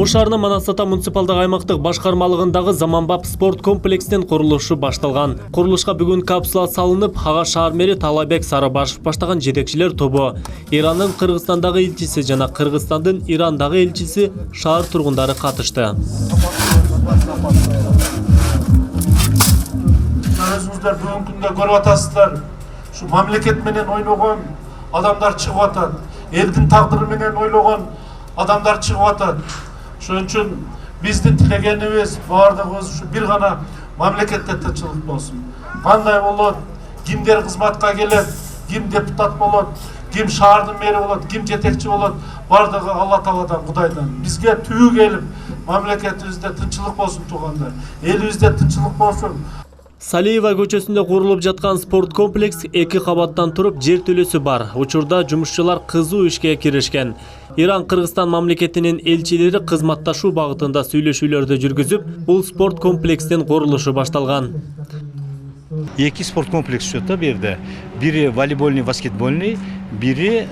Ош шаарынын Манас-Ата муниципалдык аймактык башкармалыгындагы заманбап спорт комплексинин курулушу башталган. Курулушка бүгүн капсула салынып, ага шаар мэри Талайбек Сарыбашев баштаган жетекчилер тобу, Ирандын Кыргызстандагы элчиси жана Кыргызстандын Ирандагы элчиси шаар тургундары катышты. Өзүңүздөр бүгүнкү күндө көрүп атасыздар. Şu мамлекет менен ойлогон адамдар чыгып атат. Элдин тагдыры менен ойлогон адамдар чыгып атат. Ошон үчүн биздин тилегенибиз баардыгыбыз ушу бир гана мамлекетте тынччылык болсун. Кандай болот, кимдер кызматка келет, ким депутат болот, ким шаардын мэри болот, ким жетекчи болот, баардыгы Алла Тааладан, Кудайдан. Бизге түбү келип, мамлекетибизде тынччылык болсун туугандар. Элибизде тынччылык болсун. Салиева көчөсүндө курулуп жаткан спорт комплекс 2 кабаттан туруп жер төлөсү бар. Учурда жумушчулар кызуу ишке киришкен. Иран Кыргызстан мамлекетинин элчилери кызматташуу багытында сүйлөшүүлөрдү жүргүзүп, бул спорт комплекстин курулушу башталган. 2 спорт комплекс чөт да берди. Бири волейбольный, баскетбольный, бири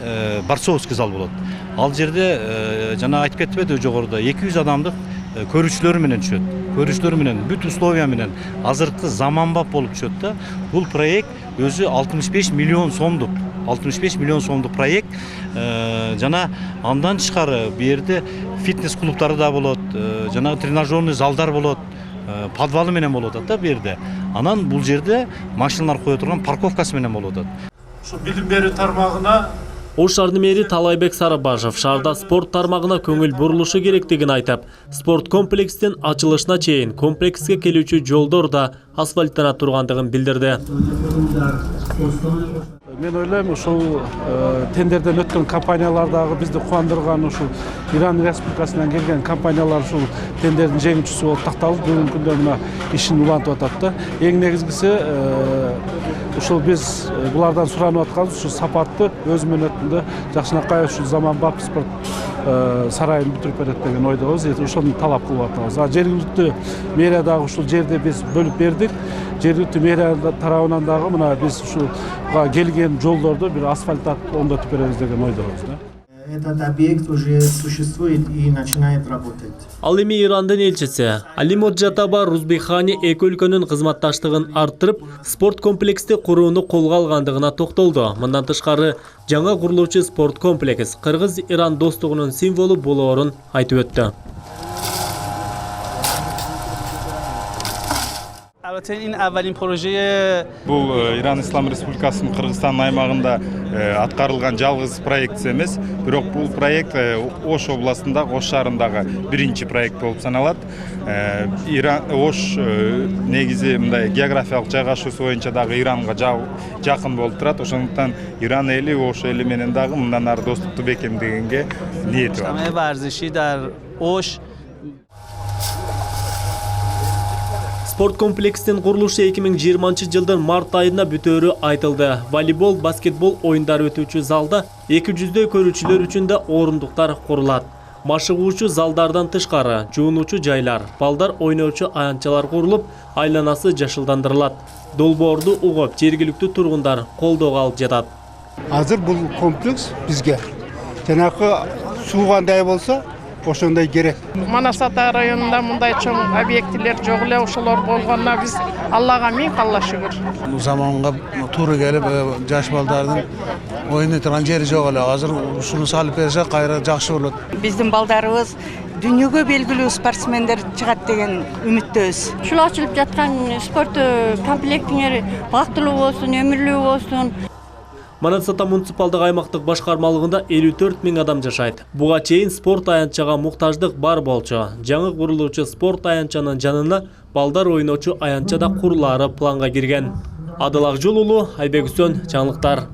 борцовский зал болот. Ал жерде жана айтып кетпеди жогоруда 200 адамдык көрүүчүлөр менен чөт. Көрүүчүлөр менен бүт условия менен азыркы заманбап болуп чөт да. Бул проект өзү 65 миллион сомдук. 65 миллион сомдук проект. Жана андан тышкары бу жерде фитнес клубтары да болот, жана тренажерный залдар болот, подвалы менен болуп атат да бу жерде. Анан бул жерде машиналар кое турган парковкасы менен болуп атат. Ушу билим берүү тармагына Ош шаарынын мэри Талайбек Сарыбашев шаарда спорт тармагына көңүл бурулушу керектигин айтып, спорт комплекстин ачылышына чейин комплекске келүүчү жолдор да асфальттана тургандыгын билдирди. Мен ойлойм, ушул тендерден өткөн компаниялардагы бизди кубандырган ушул Иран Республикасынан келген компаниялар ушул тендердин жеңүүчүсү болуп такталып, бүгүнкү күндө мына ишин улантып атат да. Эң негизгиси ушул биз булардан суранып атканыбыз ушу сапатты өз мөөнөтүндө жакшынакай ушул заманбап спорт сарайын бүтүрүп берет деген ойдобуз. Ошону талап кылып атабыз. Жергиликтүү мэрия дагы ушул жерди биз бөлүп бердик. Жергиликтүү мэрия тарабынан дагы мына биз ушуга келген жолдорду бир асфальттап оңдотуп беребиз деген ойдобуз да. Этот объект уже существует и начинает работать. Ал эми Ирандын элчиси Алимот Жатаба Рузбихани эки өлкөнүн кызматташтыгын арттырып, спорт комплексти курууну колго алгандыгына токтолду. Мындан тышкары жаңа курулуучу спорт комплекс Кыргыз-Иран достугунун символу болоорун айтып өттү. Бул Иран Ислам Республикасынын Кыргызстан аймагында аткарылган жалгыз проект эмес, бирок бул проект Ош областында, Ош шаарындагы биринчи проект болуп саналат. Ош негизи мындай географиялык жайгашуусу боюнча дагы Иранга жакын болуп турат. Ошондуктан Иран эли Ош эли менен дагы мындан ары достукту бекемдегенге ниети бар. Спорт комплекстин курулушу 2020 жылдын март айында бүтөөрү айтылды. Волейбол, баскетбол оюндары өтүүчү залда 200дөй көрүүчүлөр үчүн да орундуктар курулат. Машыгуучу залдардан тышкары жуунуучу жайлар, балдар ойноочу аянтчалар курулуп, айланасы жашылдандырылат. Долбоорду угуп, жергиликтүү тургундар колдоого алып жатат. Азыр бул комплекс бизге жанакы суу кандай болсо ошондой керек. Манас-Ата районунда мындай чоң объектилер жок эле, ошолор болгонуна биз Аллага миң калла шүгүр. Заманга туура келип, жаш балдардын ойной турган жери жок эле. Азыр ушуну салып берсе кайра жакшы болот. Биздин балдарыбыз дүйнөгө белгилүү спортсмендер чыгат деген үмүттөбүз. Ушул ачылып жаткан спорт комплектиңер бактылуу болсун, өмүрлүү болсун. Манас-Ата муниципалдык аймактык башкармалыгында 54 000 адам жашайт. Буга чейин спорт аянтчага муктаждык бар болчу. Жаңы курулуучу спорт аянтчанын жанына балдар ойноочу аянтча да курулаары планга кирген. Адыл Акжол уулу, Айбек Үсөн, жаңылыктар.